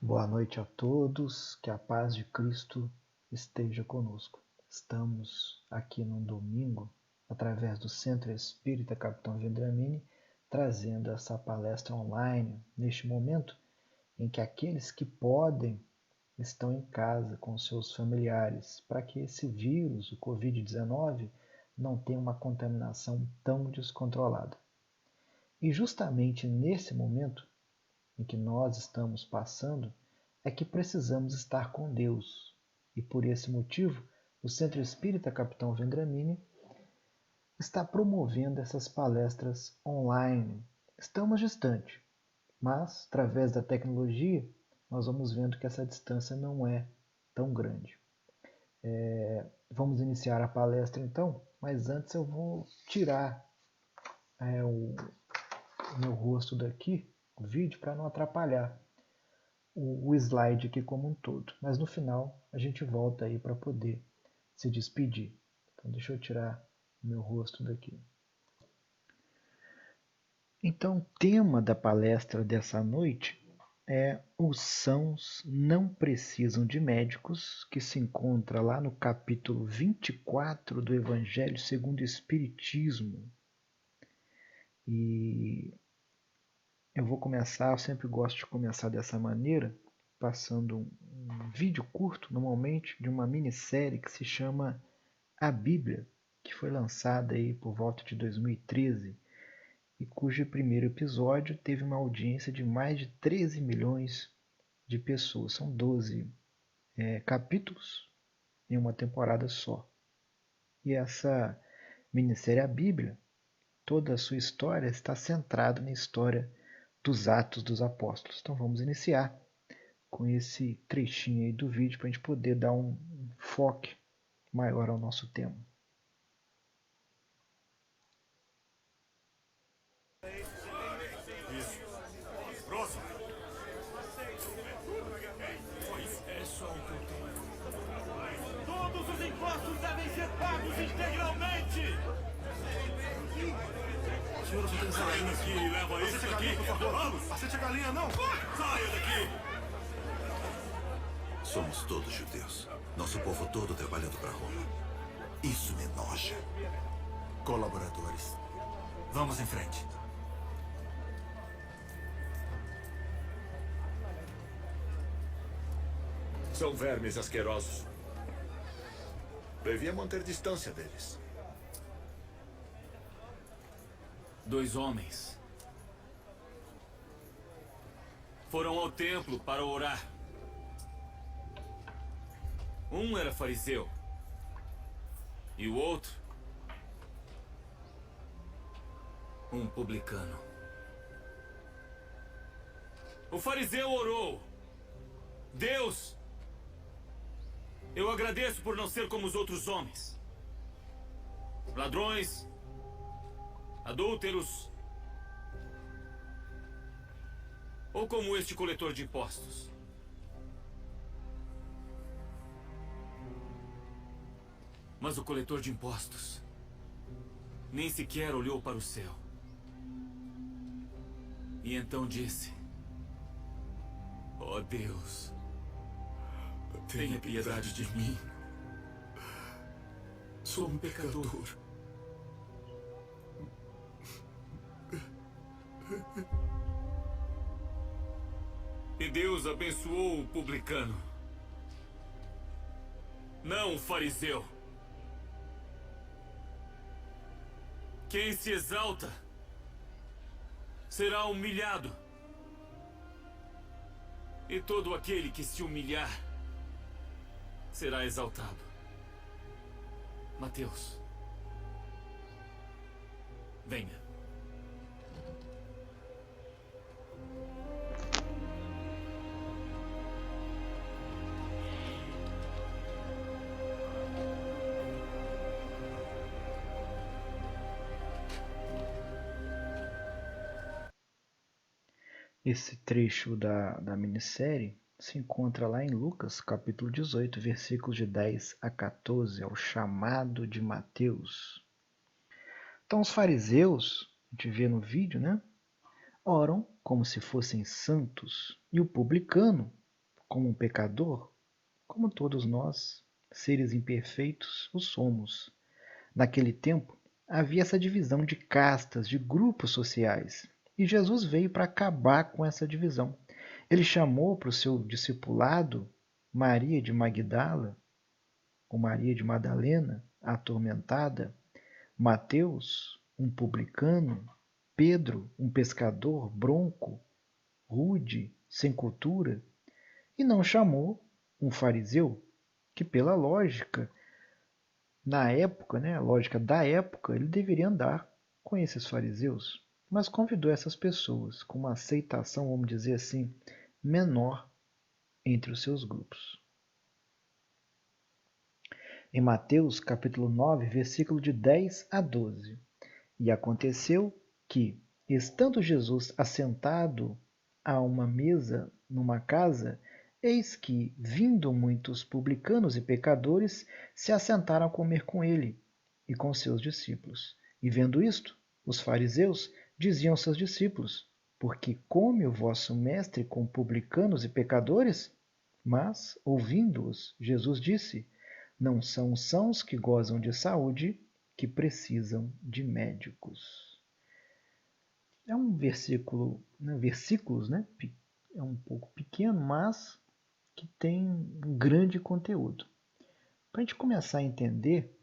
Boa noite a todos, que a paz de Cristo esteja conosco. Estamos aqui num domingo, através do Centro Espírita Capitão Vendramini, trazendo essa palestra online, neste momento em que aqueles que podem estão em casa com seus familiares, para que esse vírus, o Covid-19, não tenha uma contaminação tão descontrolada. E justamente nesse momento em que nós estamos passando, é que precisamos estar com Deus. E por esse motivo, o Centro Espírita Capitão Vendramini está promovendo essas palestras online. Estamos distantes, mas através da tecnologia, nós vamos vendo que essa distância não é tão grande. Vamos iniciar a palestra então, mas antes eu vou tirar o meu rosto daqui, o vídeo, para não atrapalhar o slide aqui como um todo. Mas no final a gente volta aí para poder se despedir. Então deixa eu tirar o meu rosto daqui. Então o tema da palestra dessa noite é os sãos não precisam de médicos, que se encontra lá no capítulo 24 do Evangelho segundo o Espiritismo. E eu vou começar, eu sempre gosto de começar dessa maneira, passando um vídeo curto, normalmente, de uma minissérie que se chama A Bíblia, que foi lançada aí por volta de 2013 e cujo primeiro episódio teve uma audiência de mais de 13 milhões de pessoas. São 12 capítulos em uma temporada só. E essa minissérie A Bíblia, toda a sua história está centrada na história dos Atos dos Apóstolos. Então vamos iniciar com esse trechinho aí do vídeo para a gente poder dar um foco maior ao nosso tema. Próximo. É só o que eu tenho. Todos os impostos devem ser pagos integralmente. Senhor, você tem Saia daqui, leva isso daqui. por favor. Vamos. Aceite a galinha, não. Saia daqui. Somos todos judeus. Nosso povo todo trabalhando para Roma. Isso me enoja. Colaboradores. Vamos em frente. São vermes asquerosos. Devia manter distância deles. 2 homens foram ao templo para orar. Um era fariseu e o outro um publicano. O fariseu orou: Deus, eu agradeço por não ser como os outros homens, ladrões, adúlteros, ou como este coletor de impostos. Mas o coletor de impostos nem sequer olhou para o céu. E então disse: ó Deus, tenha piedade de mim. Sou um pecador. E Deus abençoou o publicano, não o fariseu. Quem se exalta será humilhado, e todo aquele que se humilhar será exaltado. Mateus, venha. Esse trecho da minissérie se encontra lá em Lucas, capítulo 18, versículos de 10 a 14, é o chamado de Mateus. Então os fariseus, a gente vê no vídeo, né, oram como se fossem santos, e o publicano como um pecador, como todos nós, seres imperfeitos, o somos. Naquele tempo, havia essa divisão de castas, de grupos sociais. E Jesus veio para acabar com essa divisão. Ele chamou para o seu discipulado Maria de Magdala, ou Maria de Madalena, a atormentada, Mateus, um publicano, Pedro, um pescador bronco, rude, sem cultura, e não chamou um fariseu, que pela lógica, na época, a lógica da época, ele deveria andar com esses fariseus, mas convidou essas pessoas com uma aceitação, vamos dizer assim, menor entre os seus grupos. Em Mateus capítulo 9, versículo de 10 a 12. E aconteceu que, estando Jesus assentado a uma mesa numa casa, eis que, vindo muitos publicanos e pecadores, se assentaram a comer com ele e com seus discípulos. E vendo isto, os fariseus diziam aos seus discípulos: Por que come o vosso mestre com publicanos e pecadores? Mas, ouvindo-os, Jesus disse: Não são os sãos que gozam de saúde que precisam de médicos. É um versículo, versículos, é um pouco pequeno, mas que tem um grande conteúdo. Para a gente começar a entender,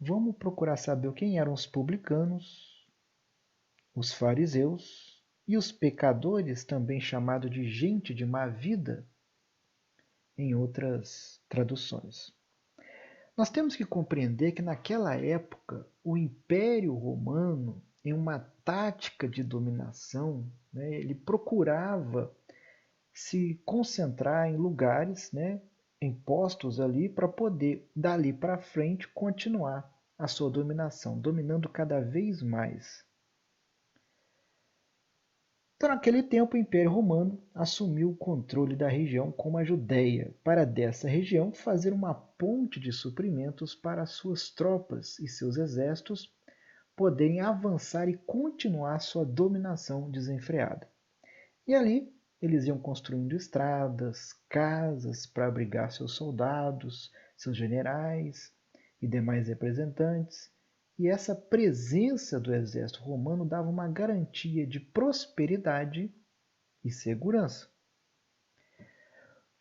vamos procurar saber quem eram os publicanos, os fariseus e os pecadores, também chamado de gente de má vida, em outras traduções. Nós temos que compreender que naquela época o Império Romano, em uma tática de dominação, ele procurava se concentrar em lugares, em postos ali, para poder, dali para frente, continuar a sua dominação, dominando cada vez mais. Então, naquele tempo, o Império Romano assumiu o controle da região como a Judéia, para dessa região fazer uma ponte de suprimentos para suas tropas e seus exércitos poderem avançar e continuar sua dominação desenfreada. E ali eles iam construindo estradas, casas para abrigar seus soldados, seus generais e demais representantes. E essa presença do exército romano dava uma garantia de prosperidade e segurança.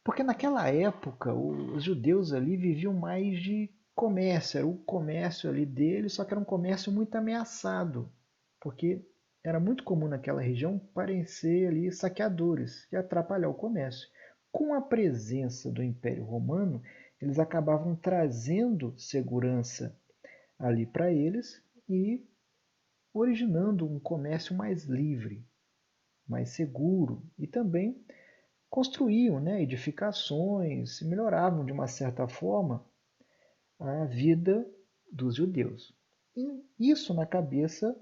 Porque naquela época os judeus ali viviam mais de comércio, era o comércio ali deles, só que era um comércio muito ameaçado, porque era muito comum naquela região aparecer ali saqueadores e atrapalhar o comércio. Com a presença do Império Romano, eles acabavam trazendo segurança ali para eles e originando um comércio mais livre, mais seguro, e também construíam edificações, melhoravam de uma certa forma a vida dos judeus. E isso na cabeça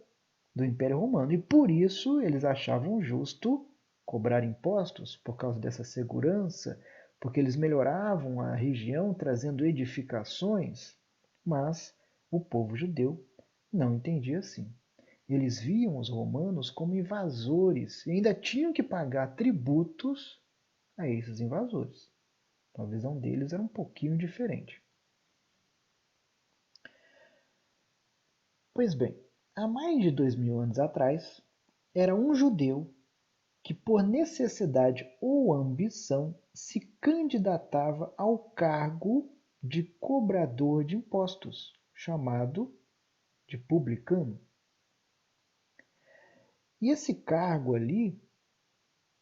do Império Romano, e por isso eles achavam justo cobrar impostos por causa dessa segurança, porque eles melhoravam a região trazendo edificações, mas o povo judeu não entendia assim. Eles viam os romanos como invasores e ainda tinham que pagar tributos a esses invasores. Então, a visão deles era um pouquinho diferente. Pois bem, há mais de 2000 anos atrás, era um judeu que, por necessidade ou ambição, se candidatava ao cargo de cobrador de impostos, chamado de publicano. E esse cargo ali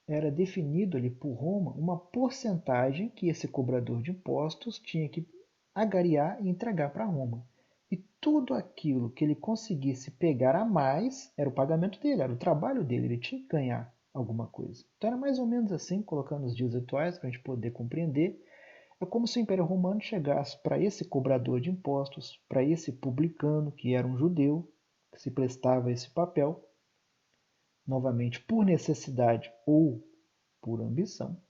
era definido ali por Roma uma porcentagem que esse cobrador de impostos tinha que agariar e entregar para Roma. E tudo aquilo que ele conseguisse pegar a mais era o pagamento dele, era o trabalho dele, ele tinha que ganhar alguma coisa. Então era mais ou menos assim, colocando os dias atuais para a gente poder compreender. É como se o Império Romano chegasse para esse cobrador de impostos, para esse publicano, que era um judeu, que se prestava a esse papel, novamente por necessidade ou por ambição,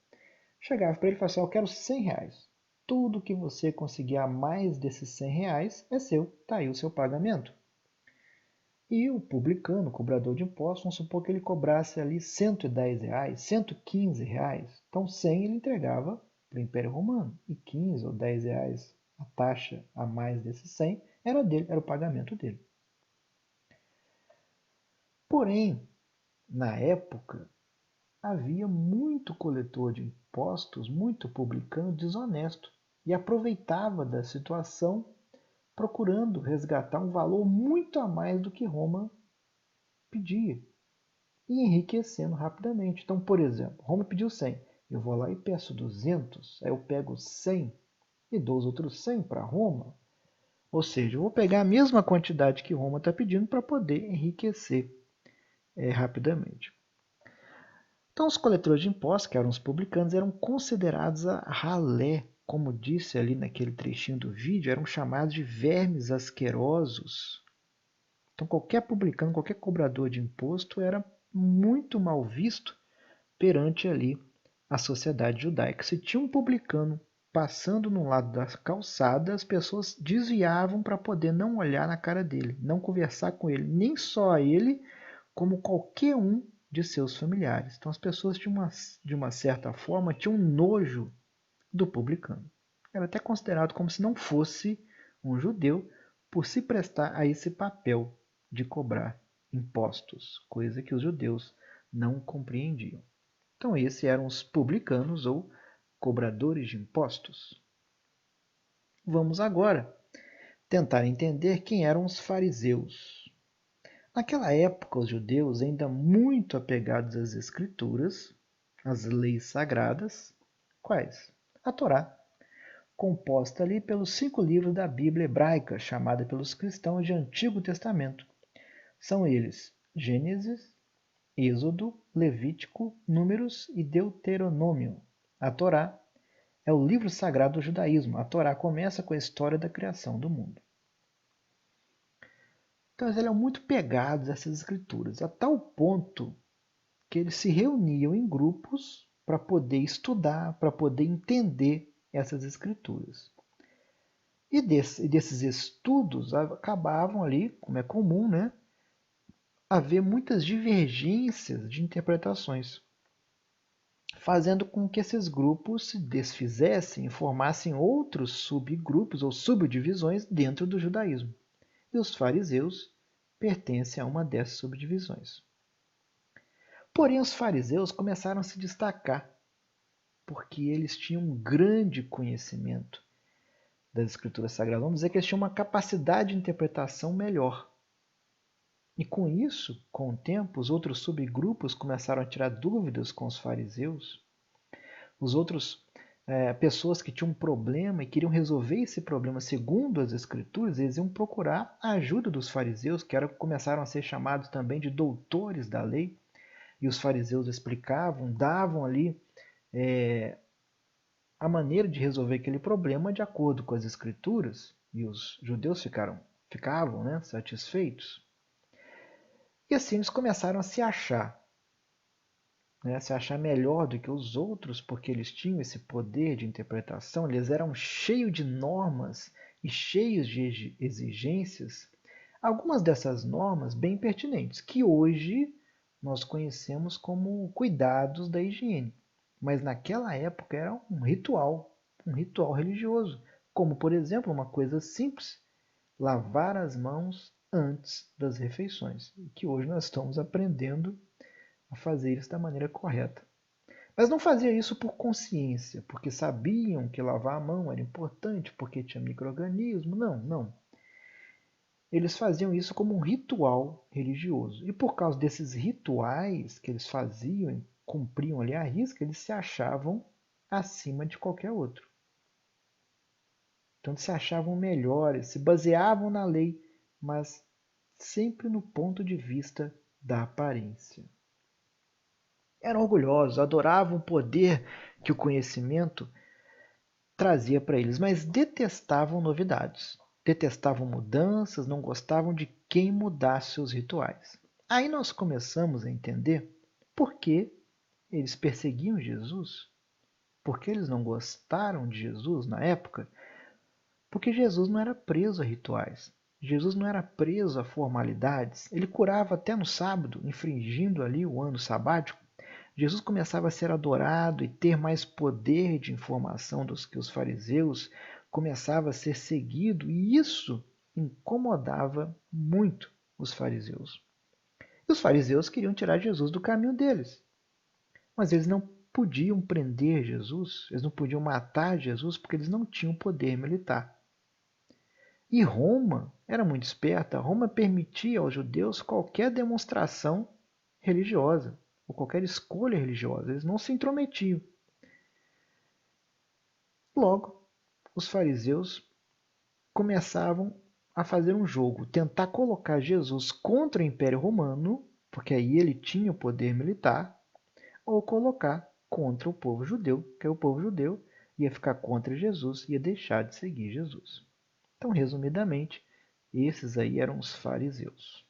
chegava para ele e falava assim: eu quero R$100. Tudo que você conseguir a mais desses R$100 é seu, está aí o seu pagamento. E o publicano, o cobrador de impostos, vamos supor que ele cobrasse ali R$110, R$115. Então 100 ele entregava para o Império Romano. E 15 ou R$10, a taxa a mais desses 100, era dele, era o pagamento dele. Porém, na época, havia muito coletor de impostos, muito publicano desonesto, e aproveitava da situação procurando resgatar um valor muito a mais do que Roma pedia e enriquecendo rapidamente. Então, por exemplo, Roma pediu 100, eu vou lá e peço 200, aí eu pego 100 e dou os outros 100 para Roma. Ou seja, eu vou pegar a mesma quantidade que Roma está pedindo para poder enriquecer rapidamente. Então, os coletores de impostos, que eram os publicanos, eram considerados a ralé, como disse ali naquele trechinho do vídeo, eram chamados de vermes asquerosos. Então, qualquer publicano, qualquer cobrador de imposto era muito mal visto perante ali a sociedade judaica. Se tinha um publicano passando no lado da calçada, as pessoas desviavam para poder não olhar na cara dele, não conversar com ele, nem só a ele, como qualquer um de seus familiares. Então as pessoas tinham de uma certa forma tinham nojo do publicano. Era até considerado como se não fosse um judeu por se prestar a esse papel de cobrar impostos, coisa que os judeus não compreendiam. Então esses eram os publicanos ou cobradores de impostos. Vamos agora tentar entender quem eram os fariseus. Naquela época, os judeus, ainda muito apegados às escrituras, às leis sagradas, quais? A Torá, composta ali pelos 5 livros da Bíblia hebraica, chamada pelos cristãos de Antigo Testamento. São eles Gênesis, Êxodo, Levítico, Números e Deuteronômio. A Torá é o livro sagrado do judaísmo. A Torá começa com a história da criação do mundo. Então eles eram muito pegados a essas escrituras, a tal ponto que eles se reuniam em grupos para poder estudar, para poder entender essas escrituras. E desses estudos acabavam ali, como é comum, né, haver muitas divergências de interpretações, fazendo com que esses grupos se desfizessem e formassem outros subgrupos ou subdivisões dentro do judaísmo. E os fariseus pertencem a uma dessas subdivisões. Porém, os fariseus começaram a se destacar, porque eles tinham um grande conhecimento das escrituras sagradas. Vamos dizer que eles tinham uma capacidade de interpretação melhor. E com isso, com o tempo, os outros subgrupos começaram a tirar dúvidas com os fariseus. Os outros pessoas que tinham um problema e queriam resolver esse problema segundo as escrituras, eles iam procurar a ajuda dos fariseus, que começaram a ser chamados também de doutores da lei. E os fariseus explicavam, davam ali a maneira de resolver aquele problema de acordo com as escrituras, e os judeus ficavam, né, satisfeitos. E assim eles começaram a se achar melhor do que os outros, porque eles tinham esse poder de interpretação, eles eram cheios de normas e cheios de exigências, algumas dessas normas bem pertinentes, que hoje nós conhecemos como cuidados da higiene. Mas naquela época era um ritual religioso, como, por exemplo, uma coisa simples, lavar as mãos antes das refeições, que hoje nós estamos aprendendo a fazer isso da maneira correta. Mas não fazia isso por consciência, porque sabiam que lavar a mão era importante, porque tinha micro-organismo. Não. Eles faziam isso como um ritual religioso. E por causa desses rituais que eles faziam e cumpriam ali à risca, eles se achavam acima de qualquer outro. Então eles se achavam melhores, se baseavam na lei, mas sempre no ponto de vista da aparência. Eram orgulhosos, adoravam o poder que o conhecimento trazia para eles, mas detestavam novidades, detestavam mudanças, não gostavam de quem mudasse seus rituais. Aí nós começamos a entender por que eles perseguiam Jesus, por que eles não gostaram de Jesus na época, porque Jesus não era preso a rituais. Jesus não era preso a formalidades, ele curava até no sábado, infringindo ali o ano sabático. Jesus começava a ser adorado e ter mais poder de informação do que os fariseus, começava a ser seguido, e isso incomodava muito os fariseus. E os fariseus queriam tirar Jesus do caminho deles, mas eles não podiam prender Jesus, eles não podiam matar Jesus porque eles não tinham poder militar. E Roma era muito esperta. Roma permitia aos judeus qualquer demonstração religiosa, ou qualquer escolha religiosa. Eles não se intrometiam. Logo, os fariseus começavam a fazer um jogo, tentar colocar Jesus contra o Império Romano, porque aí ele tinha o poder militar, ou colocar contra o povo judeu, que o povo judeu ia ficar contra Jesus e ia deixar de seguir Jesus. Então, resumidamente, esses aí eram os fariseus.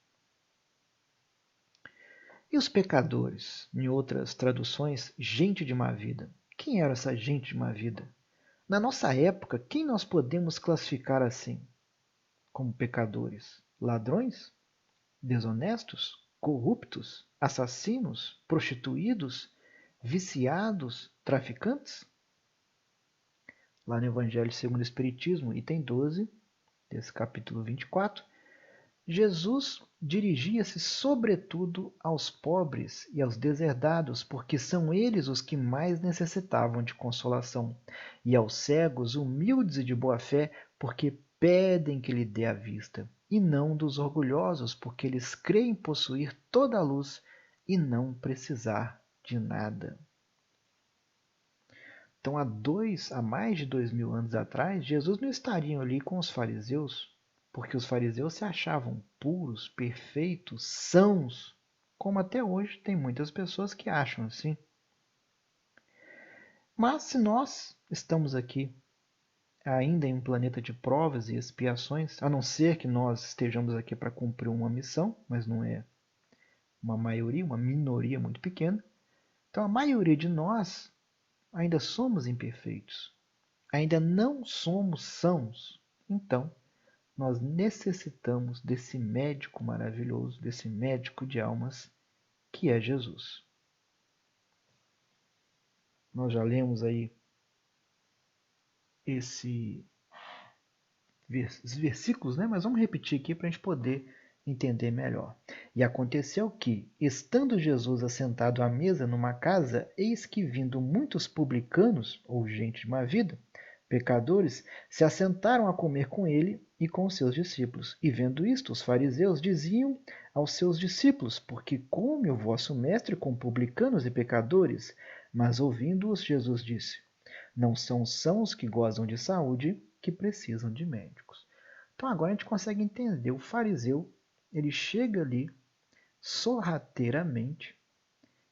E os pecadores? Em outras traduções, gente de má vida. Quem era essa gente de má vida? Na nossa época, quem nós podemos classificar assim? Como pecadores? Ladrões? Desonestos? Corruptos? Assassinos? Prostituídos? Viciados? Traficantes? Lá no Evangelho segundo o Espiritismo, item 12, desse capítulo 24, Jesus dirigia-se sobretudo aos pobres e aos deserdados, porque são eles os que mais necessitavam de consolação, e aos cegos, humildes e de boa fé, porque pedem que lhe dê a vista, e não dos orgulhosos, porque eles creem possuir toda a luz e não precisar de nada. Então, há mais de 2000 anos atrás, Jesus não estaria ali com os fariseus, porque os fariseus se achavam puros, perfeitos, sãos, como até hoje tem muitas pessoas que acham assim. Mas se nós estamos aqui ainda em um planeta de provas e expiações, a não ser que nós estejamos aqui para cumprir uma missão, mas não é uma maioria, uma minoria muito pequena, então a maioria de nós ainda somos imperfeitos, ainda não somos sãos. Então, nós necessitamos desse médico maravilhoso, desse médico de almas, que é Jesus. Nós já lemos aí esses versículos, né? Mas vamos repetir aqui para a gente poder entender melhor. E aconteceu que, estando Jesus assentado à mesa numa casa, eis que vindo muitos publicanos, ou gente de má vida, pecadores, se assentaram a comer com ele e com os seus discípulos. E vendo isto, os fariseus diziam aos seus discípulos: por que come o vosso mestre com publicanos e pecadores? Mas ouvindo-os, Jesus disse: não são sãos que gozam de saúde, que precisam de médicos. Então agora a gente consegue entender. O fariseu, ele chega ali sorrateiramente,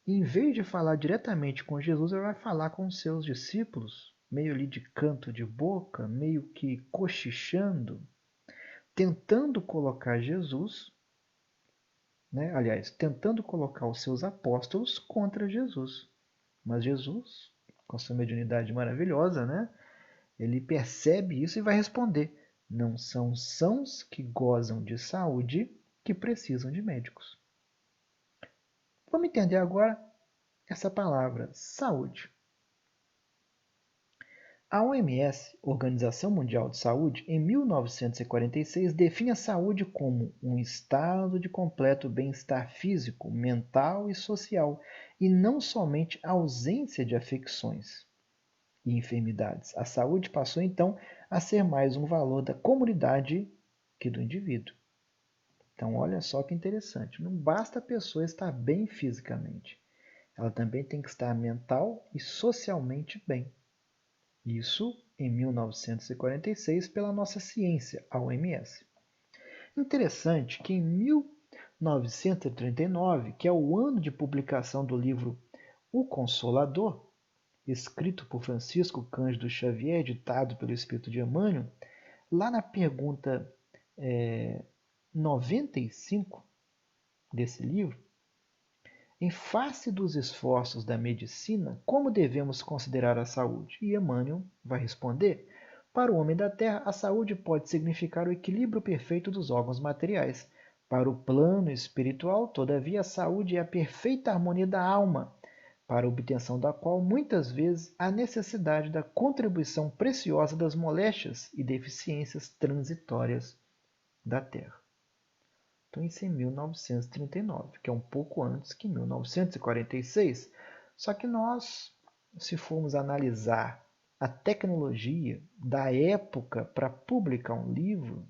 e em vez de falar diretamente com Jesus, ele vai falar com os seus discípulos, meio ali de canto de boca, meio que cochichando, tentando colocar Jesus, né? Aliás, tentando colocar os seus apóstolos contra Jesus. Mas Jesus, com a sua mediunidade maravilhosa, né? Ele percebe isso e vai responder: não são sãos que gozam de saúde que precisam de médicos. Vamos entender agora essa palavra, saúde. A OMS, Organização Mundial de Saúde, em 1946 define a saúde como um estado de completo bem-estar físico, mental e social, e não somente a ausência de afecções e enfermidades. A saúde passou então a ser mais um valor da comunidade que do indivíduo. Então, olha só que interessante. Não basta a pessoa estar bem fisicamente. Ela também tem que estar mental e socialmente bem. Isso em 1946 pela nossa ciência, a OMS. Interessante que em 1939, que é o ano de publicação do livro O Consolador, escrito por Francisco Cândido Xavier, ditado pelo Espírito de Emmanuel, lá na pergunta 95 desse livro, em face dos esforços da medicina, como devemos considerar a saúde? E Emmanuel vai responder: Para o homem da terra, a saúde pode significar o equilíbrio perfeito dos órgãos materiais. Para o plano espiritual, todavia, a saúde é a perfeita harmonia da alma, para a obtenção da qual, muitas vezes, há necessidade da contribuição preciosa das moléstias e deficiências transitórias da terra. Então, isso em 1939, que é um pouco antes que 1946. Só que nós, se formos analisar a tecnologia da época para publicar um livro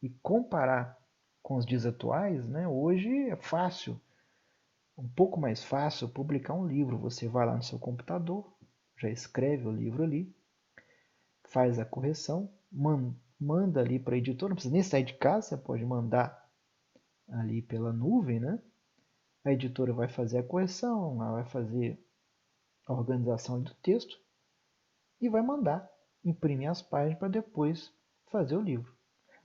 e comparar com os dias atuais, né, hoje é fácil, um pouco mais fácil publicar um livro. Você vai lá no seu computador, já escreve o livro ali, faz a correção, manda ali para a editora, não precisa nem sair de casa, você pode mandar ali pela nuvem, né? A editora vai fazer a correção, ela vai fazer a organização do texto e vai mandar imprimir as páginas para depois fazer o livro.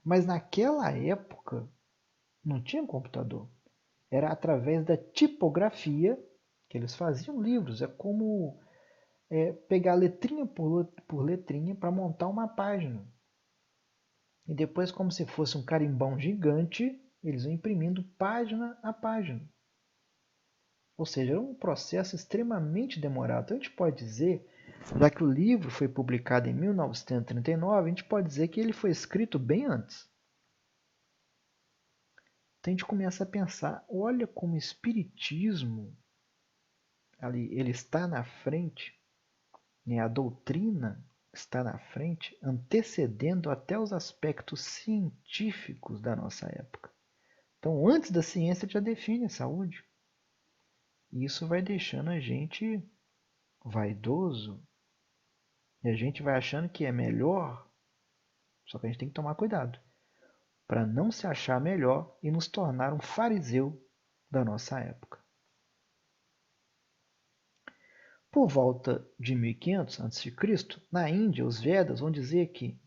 Mas naquela época não tinha computador. Era através da tipografia que eles faziam livros. É como pegar letrinha por letrinha para montar uma página. E depois, como se fosse um carimbão gigante, eles iam imprimindo página a página. Ou seja, era um processo extremamente demorado. Então a gente pode dizer, já que o livro foi publicado em 1939, a gente pode dizer que ele foi escrito bem antes. Então a gente começa a pensar, olha como o Espiritismo ali, ele está na frente, né? A doutrina está na frente, antecedendo até os aspectos científicos da nossa época. Então, antes da ciência, já define a saúde. E isso vai deixando a gente vaidoso. E a gente vai achando que é melhor. Só que a gente tem que tomar cuidado para não se achar melhor e nos tornar um fariseu da nossa época. Por volta de 1500 a.C., na Índia, os Vedas vão dizer que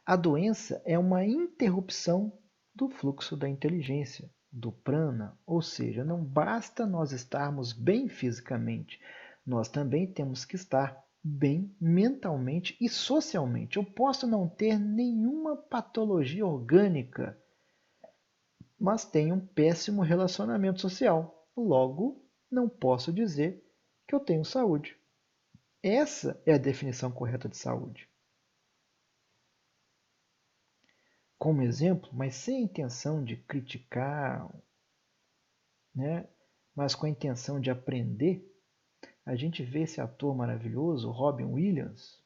a doença é uma interrupção do fluxo da inteligência, do prana, ou seja, não basta nós estarmos bem fisicamente, nós também temos que estar bem mentalmente e socialmente. Eu posso não ter nenhuma patologia orgânica, mas tenho um péssimo relacionamento social. Logo, não posso dizer que eu tenho saúde. Essa é a definição correta de saúde. Como exemplo, mas sem a intenção de criticar, né? Mas com a intenção de aprender, a gente vê esse ator maravilhoso, Robin Williams,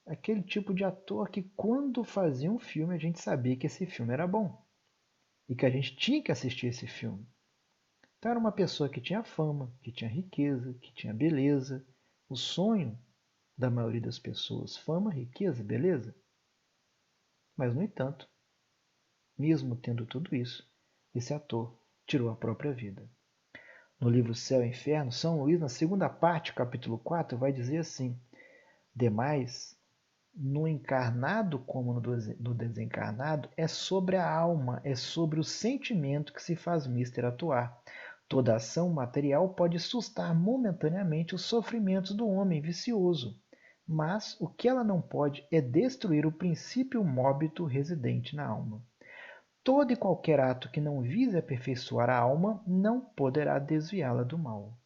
aquele tipo de ator que quando fazia um filme a gente sabia que esse filme era bom e que a gente tinha que assistir esse filme. Então era uma pessoa que tinha fama, que tinha riqueza, que tinha beleza. O sonho da maioria das pessoas, fama, riqueza, beleza. Mas, no entanto, mesmo tendo tudo isso, esse ator tirou a própria vida. No livro Céu e Inferno, São Luís, na segunda parte, capítulo 4, vai dizer assim: demais, no encarnado como no desencarnado, é sobre a alma, é sobre o sentimento que se faz mister atuar. Toda ação material pode sustar momentaneamente os sofrimentos do homem vicioso, mas o que ela não pode é destruir o princípio móbito residente na alma. Todo e qualquer ato que não vise aperfeiçoar a alma não poderá desviá-la do mal.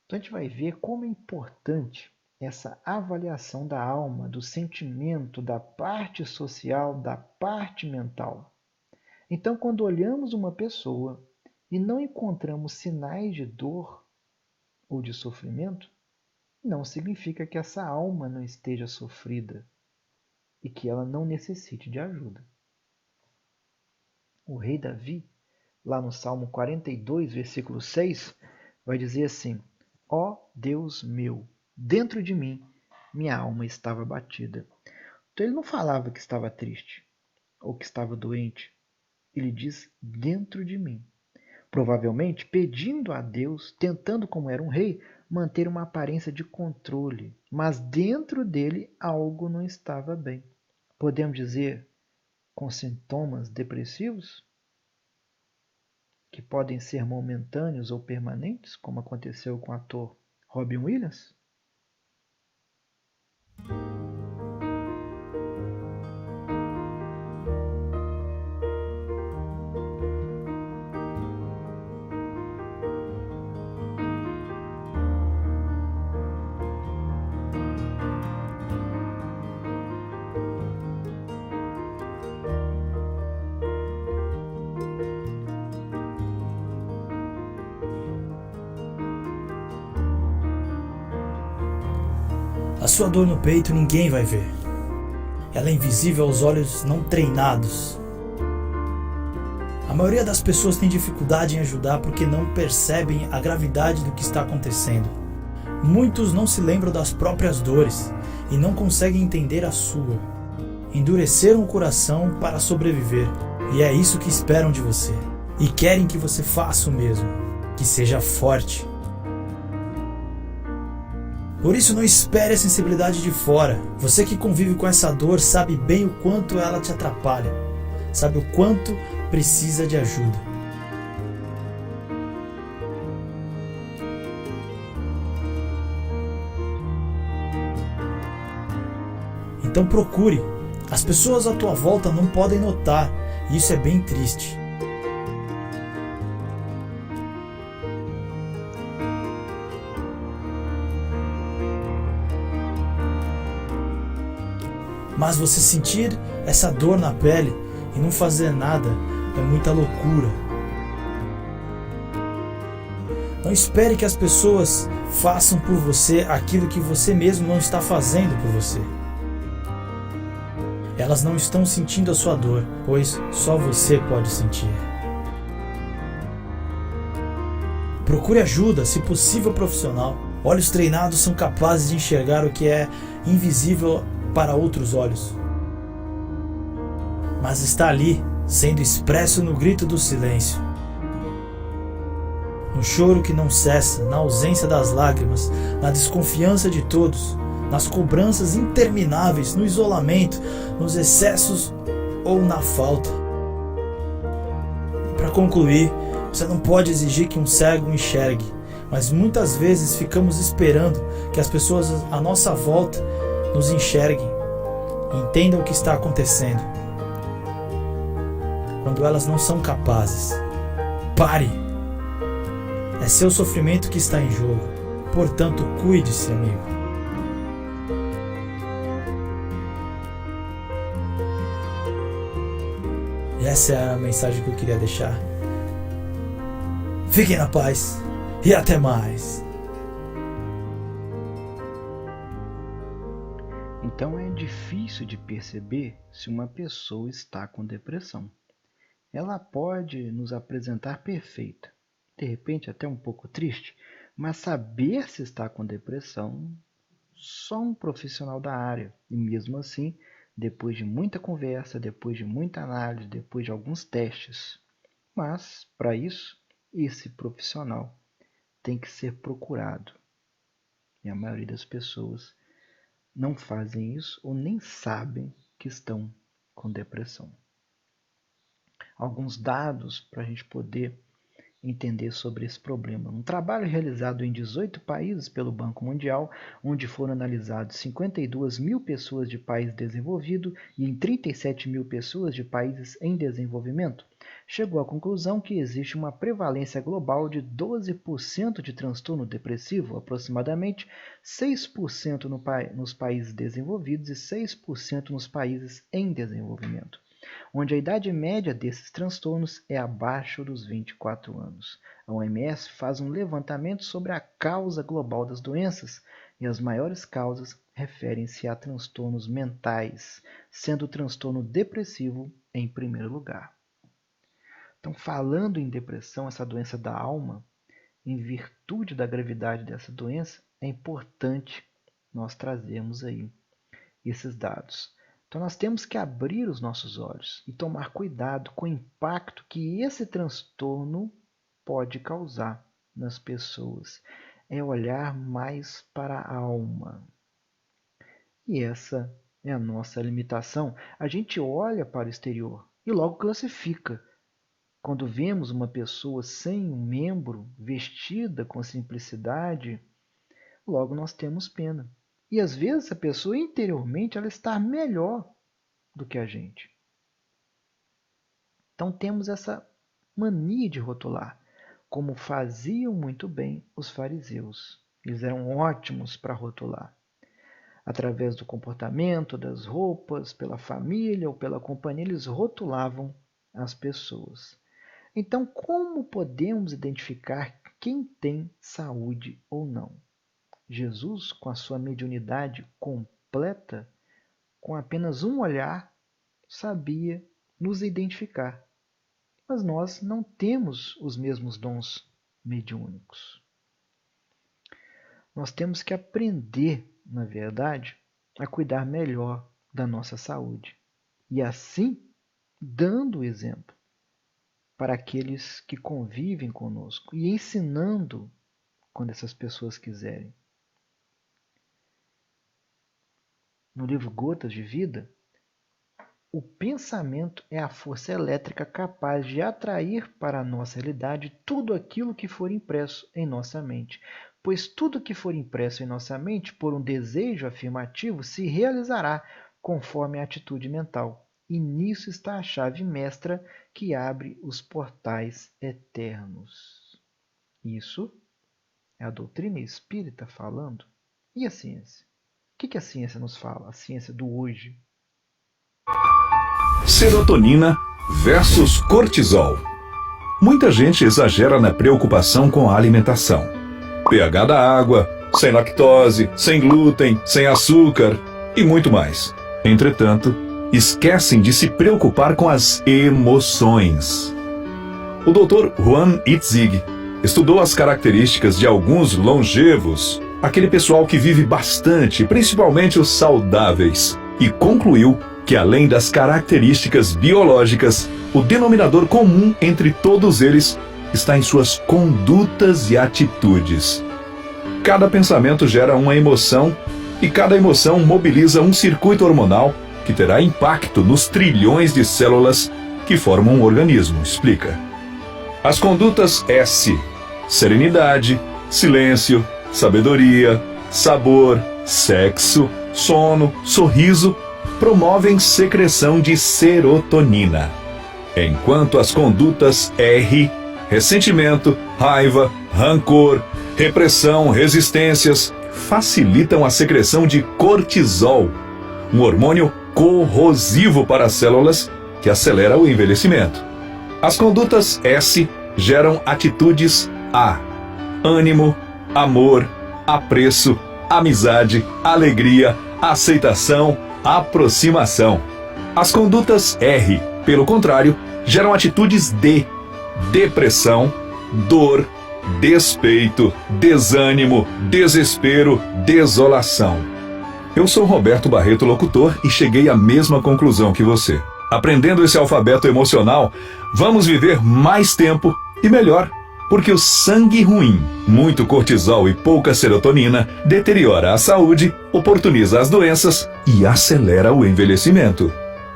Então a gente vai ver como é importante essa avaliação da alma, do sentimento, da parte social, da parte mental. Então, quando olhamos uma pessoa e não encontramos sinais de dor ou de sofrimento, não significa que essa alma não esteja sofrida e que ela não necessite de ajuda. O rei Davi, lá no Salmo 42, versículo 6, vai dizer assim: ó Deus meu, dentro de mim, minha alma estava abatida. Então ele não falava que estava triste ou que estava doente. Ele diz dentro de mim. Provavelmente pedindo a Deus, tentando, como era um rei, manter uma aparência de controle. Mas dentro dele algo não estava bem. Podemos dizer com sintomas depressivos? Que podem ser momentâneos ou permanentes, como aconteceu com o ator Robin Williams? sua dor no peito ninguém vai ver. Ela é invisível aos olhos não treinados. A maioria das pessoas tem dificuldade em ajudar porque não percebem a gravidade do que está acontecendo. Muitos não se lembram das próprias dores e não conseguem entender a sua. Endureceram o coração para sobreviver, e é isso que esperam de você. E querem que você faça o mesmo, que seja forte. Por isso não espere a sensibilidade de fora. Você que convive com essa dor sabe bem o quanto ela te atrapalha. Sabe o quanto precisa de ajuda. Então procure. As pessoas à tua volta não podem notar, e isso é bem triste. Mas você sentir essa dor na pele e não fazer nada é muita loucura. Não espere que as pessoas façam por você aquilo que você mesmo não está fazendo por você. Elas não estão sentindo a sua dor, pois só você pode sentir. Procure ajuda, se possível profissional. Olhos treinados são capazes de enxergar o que é invisível para outros olhos. Mas está ali, sendo expresso no grito do silêncio. No choro que não cessa, na ausência das lágrimas, na desconfiança de todos, nas cobranças intermináveis, no isolamento, nos excessos ou na falta. Para concluir, você não pode exigir que um cego enxergue, mas muitas vezes ficamos esperando que as pessoas à nossa volta nos enxerguem e entendam o que está acontecendo, quando elas não são capazes. Pare! É seu sofrimento que está em jogo, portanto cuide-se, amigo. E essa é a mensagem que eu queria deixar. Fiquem na paz e até mais. Então é difícil de perceber se uma pessoa está com depressão. Ela pode nos apresentar perfeita, de repente até um pouco triste, mas saber se está com depressão, só um profissional da área. E mesmo assim, depois de muita conversa, depois de muita análise, depois de alguns testes. Mas, para isso, esse profissional tem que ser procurado. E a maioria das pessoas não fazem isso ou nem sabem que estão com depressão. Alguns dados para a gente poder entender sobre esse problema. Um trabalho realizado em 18 países pelo Banco Mundial, onde foram analisados 52 mil pessoas de país desenvolvido e em 37 mil pessoas de países em desenvolvimento, chegou à conclusão que existe uma prevalência global de 12% de transtorno depressivo, aproximadamente 6% nos países desenvolvidos e 6% nos países em desenvolvimento, onde a idade média desses transtornos é abaixo dos 24 anos. A OMS faz um levantamento sobre a causa global das doenças e as maiores causas referem-se a transtornos mentais, sendo o transtorno depressivo em primeiro lugar. Então, falando em depressão, essa doença da alma, em virtude da gravidade dessa doença, é importante nós trazermos aí esses dados. Então nós temos que abrir os nossos olhos e tomar cuidado com o impacto que esse transtorno pode causar nas pessoas. É olhar mais para a alma. E essa é a nossa limitação. A gente olha para o exterior e logo classifica. Quando vemos uma pessoa sem um membro, vestida com simplicidade, logo nós temos pena. E às vezes a pessoa interiormente ela está melhor do que a gente. Então temos essa mania de rotular, como faziam muito bem os fariseus. Eles eram ótimos para rotular. Através do comportamento, das roupas, pela família ou pela companhia, eles rotulavam as pessoas. Então, como podemos identificar quem tem saúde ou não? Jesus, com a sua mediunidade completa, com apenas um olhar, sabia nos identificar. Mas nós não temos os mesmos dons mediúnicos. Nós temos que aprender, na verdade, a cuidar melhor da nossa saúde. E assim, dando o exemplo para aqueles que convivem conosco e ensinando quando essas pessoas quiserem. No livro Gotas de Vida, o pensamento é a força elétrica capaz de atrair para a nossa realidade tudo aquilo que for impresso em nossa mente, pois tudo que for impresso em nossa mente por um desejo afirmativo se realizará conforme a atitude mental. E nisso está a chave mestra que abre os portais eternos. Isso é a doutrina espírita falando. E a ciência? O que a ciência nos fala? A ciência do hoje. Serotonina versus cortisol. Muita gente exagera na preocupação com a alimentação. pH da água, sem lactose, sem glúten, sem açúcar e muito mais. Entretanto, esquecem de se preocupar com as emoções. O Dr. Juan Itzig estudou as características de alguns longevos, aquele pessoal que vive bastante, principalmente os saudáveis, e concluiu que, além das características biológicas, o denominador comum entre todos eles está em suas condutas e atitudes. Cada pensamento gera uma emoção e cada emoção mobiliza um circuito hormonal que terá impacto nos trilhões de células que formam um organismo, explica. As condutas S: serenidade, silêncio, sabedoria, sabor, sexo, sono, sorriso, promovem secreção de serotonina. Enquanto as condutas R: ressentimento, raiva, rancor, repressão, resistências, facilitam a secreção de cortisol, um hormônio corrosivo para as células que acelera o envelhecimento. As condutas S geram atitudes A: ânimo, amor, apreço, amizade, alegria, aceitação, aproximação. As condutas R, pelo contrário, geram atitudes D: depressão, dor, despeito, desânimo, desespero, desolação. Eu sou Roberto Barreto, locutor, e cheguei à mesma conclusão que você. Aprendendo esse alfabeto emocional, vamos viver mais tempo e melhor, porque o sangue ruim, muito cortisol e pouca serotonina, deteriora a saúde, oportuniza as doenças e acelera o envelhecimento.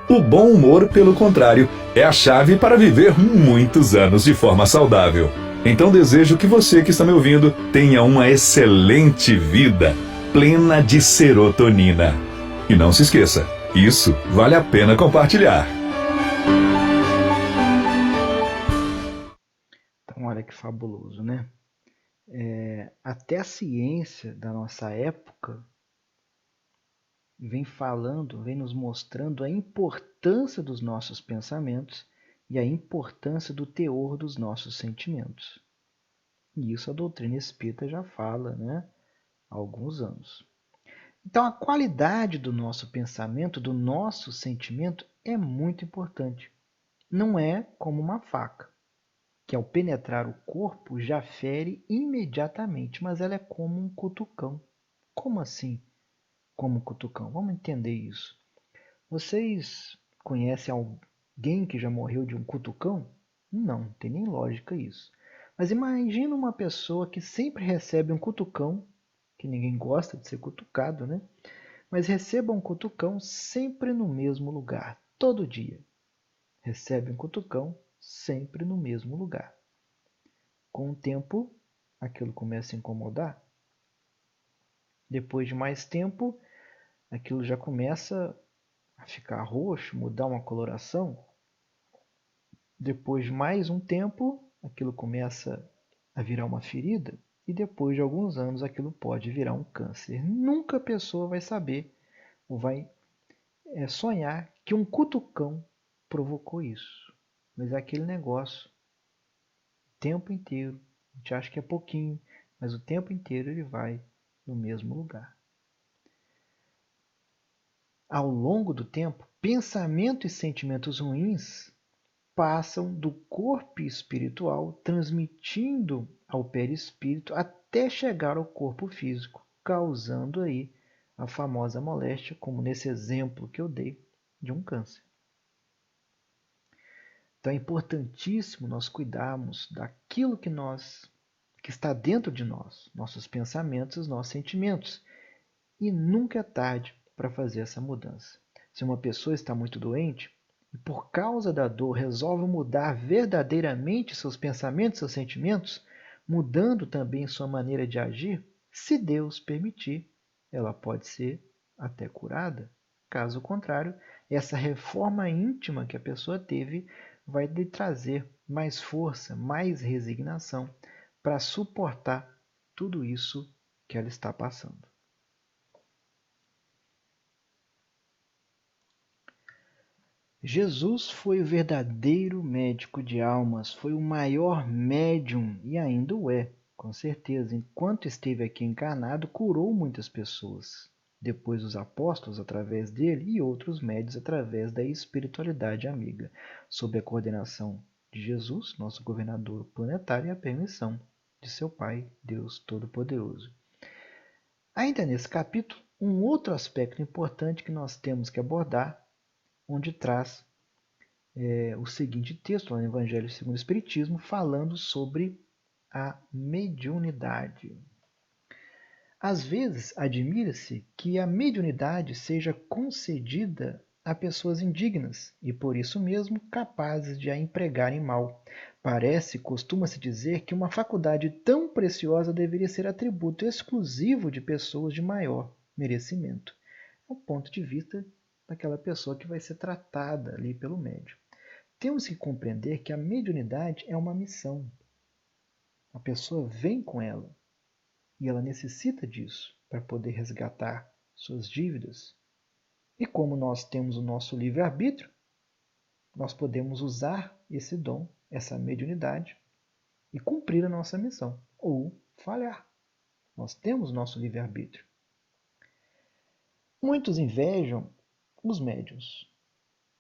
O bom humor, pelo contrário, é a chave para viver muitos anos de forma saudável. Então desejo que você que está me ouvindo tenha uma excelente vida, plena de serotonina. E não se esqueça, isso vale a pena compartilhar. Então, olha que fabuloso, né? Até a ciência da nossa época vem falando, vem nos mostrando a importância dos nossos pensamentos e a importância do teor dos nossos sentimentos. E isso a doutrina espírita já fala, né, há alguns anos. Então, a qualidade do nosso pensamento, do nosso sentimento, é muito importante. Não é como uma faca, que ao penetrar o corpo já fere imediatamente, mas ela é como um cutucão. Como assim, como um cutucão? Vamos entender isso. Vocês conhecem alguém que já morreu de um cutucão? Não tem nem lógica isso. Mas imagina uma pessoa que sempre recebe um cutucão, que ninguém gosta de ser cutucado, né? Mas receba um cutucão sempre no mesmo lugar, todo dia. Recebe um cutucão sempre no mesmo lugar. Com o tempo, aquilo começa a incomodar. Depois de mais tempo, aquilo já começa a ficar roxo, mudar uma coloração. Depois de mais um tempo, aquilo começa a virar uma ferida. E depois de alguns anos, aquilo pode virar um câncer. Nunca a pessoa vai saber ou vai sonhar que um cutucão provocou isso. Mas é aquele negócio, o tempo inteiro, a gente acha que é pouquinho, mas o tempo inteiro ele vai no mesmo lugar. Ao longo do tempo, pensamentos e sentimentos ruins passam do corpo espiritual, transmitindo ao perispírito até chegar ao corpo físico, causando aí a famosa moléstia, como nesse exemplo que eu dei de um câncer. Então é importantíssimo nós cuidarmos daquilo que está dentro de nós, nossos pensamentos, nossos sentimentos. E nunca é tarde para fazer essa mudança. Se uma pessoa está muito doente e por causa da dor resolve mudar verdadeiramente seus pensamentos, seus sentimentos, mudando também sua maneira de agir, se Deus permitir, ela pode ser até curada. Caso contrário, essa reforma íntima que a pessoa teve vai lhe trazer mais força, mais resignação para suportar tudo isso que ela está passando. Jesus foi o verdadeiro médico de almas, foi o maior médium e ainda o é, com certeza. Enquanto esteve aqui encarnado, curou muitas pessoas. Depois os apóstolos através dele e outros médios através da espiritualidade amiga, sob a coordenação de Jesus, nosso governador planetário, e a permissão de seu Pai, Deus Todo-Poderoso. Ainda nesse capítulo, um outro aspecto importante que nós temos que abordar, onde traz o seguinte texto, lá no Evangelho segundo o Espiritismo, falando sobre a mediunidade. Às vezes, admira-se que a mediunidade seja concedida a pessoas indignas e, por isso mesmo, capazes de a empregarem mal. Costuma-se dizer que uma faculdade tão preciosa deveria ser atributo exclusivo de pessoas de maior merecimento. É o ponto de vista daquela pessoa que vai ser tratada ali pelo médium. Temos que compreender que a mediunidade é uma missão. A pessoa vem com ela. E ela necessita disso para poder resgatar suas dívidas. E como nós temos o nosso livre-arbítrio, nós podemos usar esse dom, essa mediunidade, e cumprir a nossa missão, ou falhar. Nós temos o nosso livre-arbítrio. Muitos invejam os médiuns,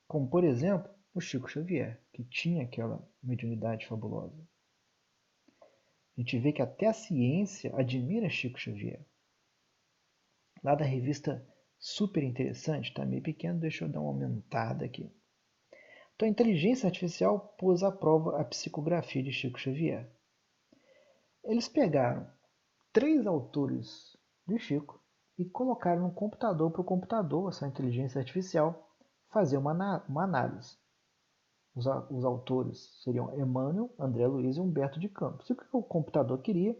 como por exemplo o Chico Xavier, que tinha aquela mediunidade fabulosa. A gente vê que até a ciência admira Chico Xavier. Lá da revista Super Interessante, está meio pequeno, deixa eu dar uma aumentada aqui. Então a inteligência artificial pôs à prova a psicografia de Chico Xavier. Eles pegaram 3 autores de Chico e colocaram no computador para o computador, essa inteligência artificial, fazer uma análise. Os autores seriam Emmanuel, André Luiz e Humberto de Campos. E o que o computador queria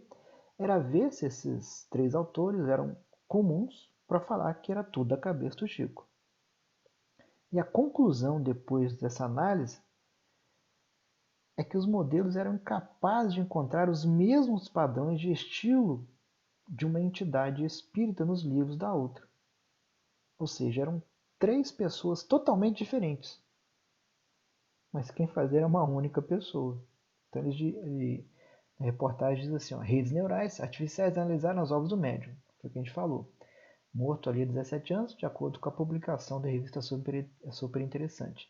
era ver se esses 3 autores eram comuns para falar que era tudo da cabeça do Chico. E a conclusão depois dessa análise é que os modelos eram incapazes de encontrar os mesmos padrões de estilo de uma entidade espírita nos livros da outra. Ou seja, eram 3 pessoas totalmente diferentes. Mas quem fazia era uma única pessoa. Então, a reportagem diz assim, redes neurais artificiais analisaram os ovos do médium. Foi o que a gente falou. Morto ali há 17 anos, de acordo com a publicação da revista Super Interessante.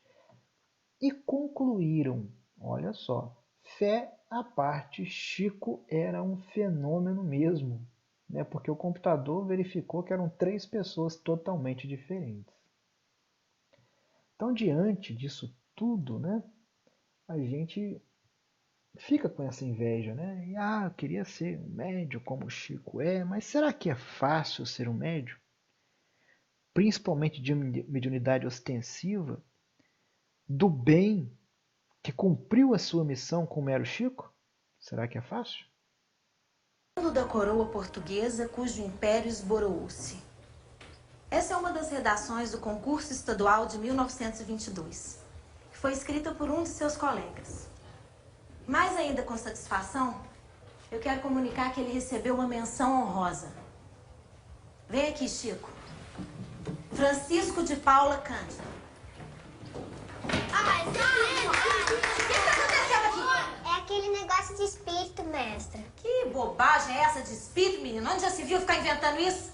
E concluíram, olha só, fé à parte, Chico era um fenômeno mesmo. Né? Porque o computador verificou que eram 3 pessoas totalmente diferentes. Então, diante disso tudo, né, a gente fica com essa inveja, né? E, eu queria ser um médium como o Chico é, mas será que é fácil ser um médium? Principalmente de mediunidade ostensiva, do bem, que cumpriu a sua missão como era o Chico? Será que é fácil? Da coroa portuguesa cujo império esboroou-se. Essa é uma das redações do concurso estadual de 1922. Foi escrita por um de seus colegas. Mais ainda com satisfação, eu quero comunicar que ele recebeu uma menção honrosa. Vem aqui, Chico. Francisco de Paula Cândido. O que está acontecendo aqui? É aquele negócio de espírito, mestra. Que bobagem é essa de espírito, menino? Onde já se viu ficar inventando isso?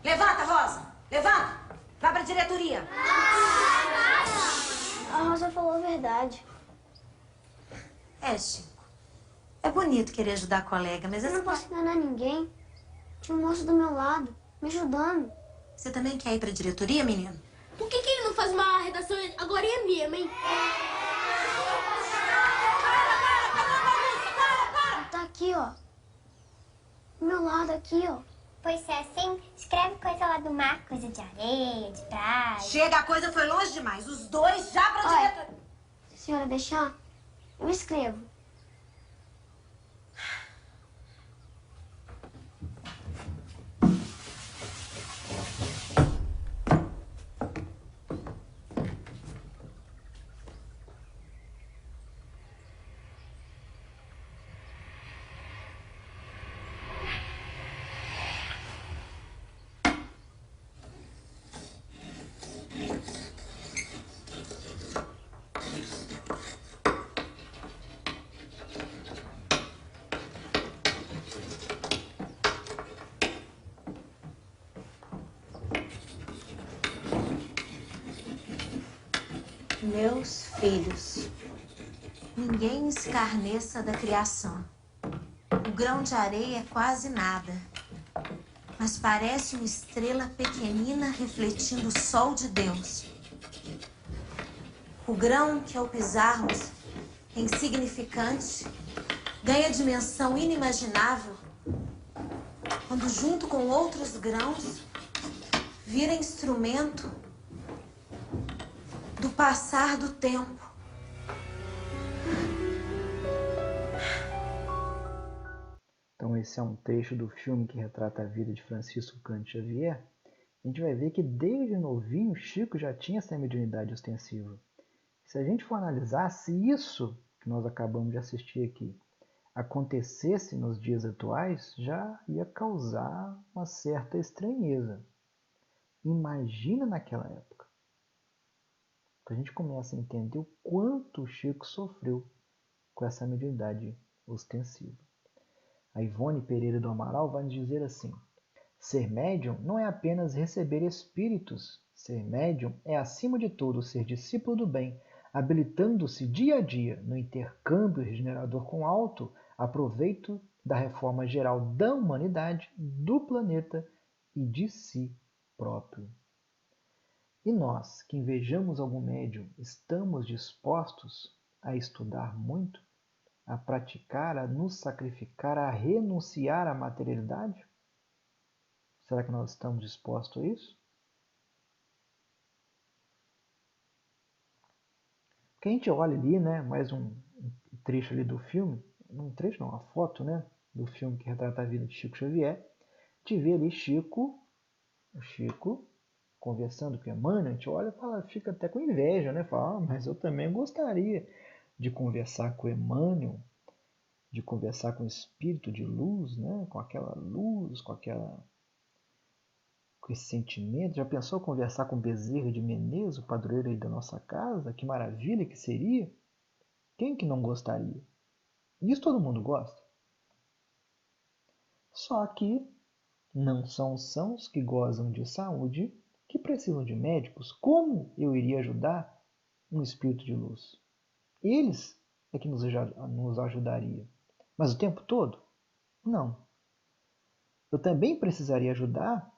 Levanta, Rosa! Levanta! Vá pra diretoria! A Rosa falou a verdade. É, Chico. É bonito querer ajudar a colega, mas Eu essa não posso enganar ninguém. Tinha um moço do meu lado, me ajudando. Você também quer ir pra diretoria, menino? Por que ele não faz uma redação agora mesmo, hein? Tá aqui, ó. Do meu lado aqui, ó. Pois se é assim, escreve coisa lá do mar, coisa de areia, de praia. Chega, a coisa foi longe demais. Os dois já pra Olha, diretoria. se a senhora deixar, eu escrevo. Meus filhos, ninguém escarneça da criação. O grão de areia é quase nada, mas parece uma estrela pequenina refletindo o sol de Deus. O grão que, ao pisarmos, é insignificante, ganha dimensão inimaginável quando, junto com outros grãos, vira instrumento do passar do tempo. Então esse é um trecho do filme que retrata a vida de Francisco Cândido Xavier. A gente vai ver que desde novinho Chico já tinha essa mediunidade ostensiva. Se a gente for analisar, se isso que nós acabamos de assistir aqui acontecesse nos dias atuais, já ia causar uma certa estranheza. Imagina naquela época. Então a gente começa a entender o quanto o Chico sofreu com essa mediunidade ostensiva. A Ivone Pereira do Amaral vai nos dizer assim: ser médium não é apenas receber espíritos. Ser médium é, acima de tudo, ser discípulo do bem, habilitando-se dia a dia no intercâmbio regenerador com o alto, a proveito da reforma geral da humanidade, do planeta e de si próprio. E nós, que invejamos algum médium, estamos dispostos a estudar muito, a praticar, a nos sacrificar, a renunciar à materialidade? Será que nós estamos dispostos a isso? Porque a gente olha ali, né, mais um trecho ali do filme, um trecho não, uma foto, né, do filme que retrata a vida de Chico Xavier, te vê ali Chico conversando com Emmanuel, a gente olha e fala, fica até com inveja, né? Fala, mas eu também gostaria de conversar com Emmanuel, de conversar com o espírito de luz, né? Com aquela luz, com esse sentimento. Já pensou conversar com Bezerra de Menezes, o padroeiro aí da nossa casa? Que maravilha que seria! Quem que não gostaria? Isso todo mundo gosta. Só que não são os sãos que gozam de saúde que precisam de médicos. Como eu iria ajudar um espírito de luz? Eles é que nos ajudaria. Mas o tempo todo? Não. Eu também precisaria ajudar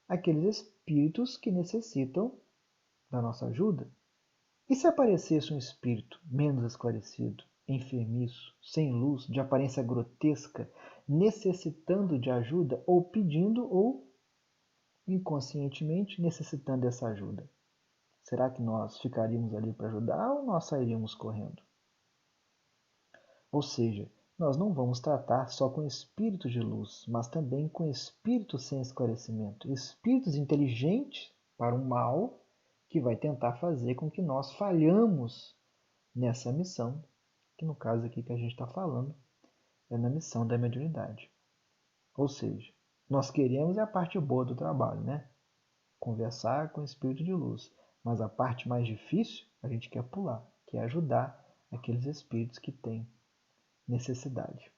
aqueles espíritos que necessitam da nossa ajuda. E se aparecesse um espírito menos esclarecido, enfermiço, sem luz, de aparência grotesca, necessitando de ajuda, ou pedindo, ou inconscientemente necessitando dessa ajuda? Será que nós ficaríamos ali para ajudar ou nós sairíamos correndo? Ou seja, nós não vamos tratar só com espíritos de luz, mas também com espíritos sem esclarecimento, espíritos inteligentes para o mal, que vai tentar fazer com que nós falhamos nessa missão, que no caso aqui que a gente está falando é na missão da mediunidade. Ou seja, nós queremos a parte boa do trabalho, né? Conversar com o espírito de luz. Mas a parte mais difícil a gente quer pular, que é ajudar aqueles espíritos que têm necessidade.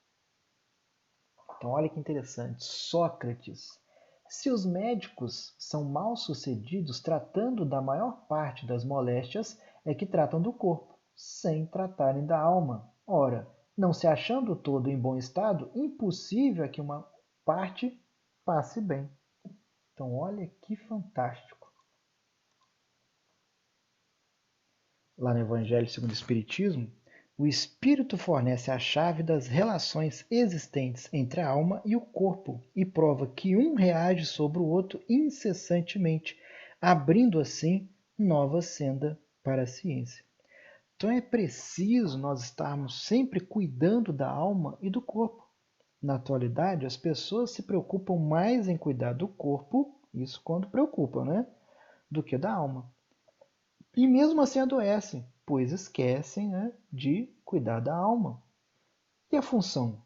Então, olha que interessante. Sócrates. Se os médicos são mal sucedidos tratando da maior parte das moléstias, é que tratam do corpo, sem tratarem da alma. Ora, não se achando o todo em bom estado, impossível é que uma parte passe bem. Então, olha que fantástico. Lá no Evangelho segundo o Espiritismo, o Espírito fornece a chave das relações existentes entre a alma e o corpo e prova que um reage sobre o outro incessantemente, abrindo assim nova senda para a ciência. Então é preciso nós estarmos sempre cuidando da alma e do corpo. Na atualidade, as pessoas se preocupam mais em cuidar do corpo, isso quando preocupam, né? Do que da alma. E mesmo assim adoecem, pois esquecem, né, de cuidar da alma. E a função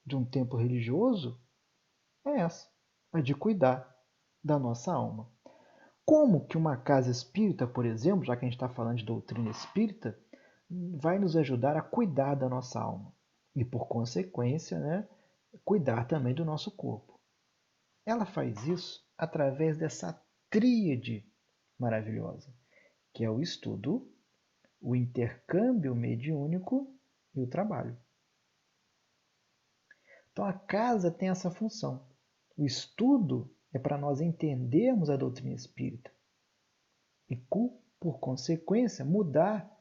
de um templo religioso é essa, a de cuidar da nossa alma. Como que uma casa espírita, por exemplo, já que a gente está falando de doutrina espírita, vai nos ajudar a cuidar da nossa alma e, por consequência, né, cuidar também do nosso corpo? Ela faz isso através dessa tríade maravilhosa, que é o estudo, o intercâmbio mediúnico e o trabalho. Então a casa tem essa função. O estudo é para nós entendermos a doutrina espírita e, por consequência, mudar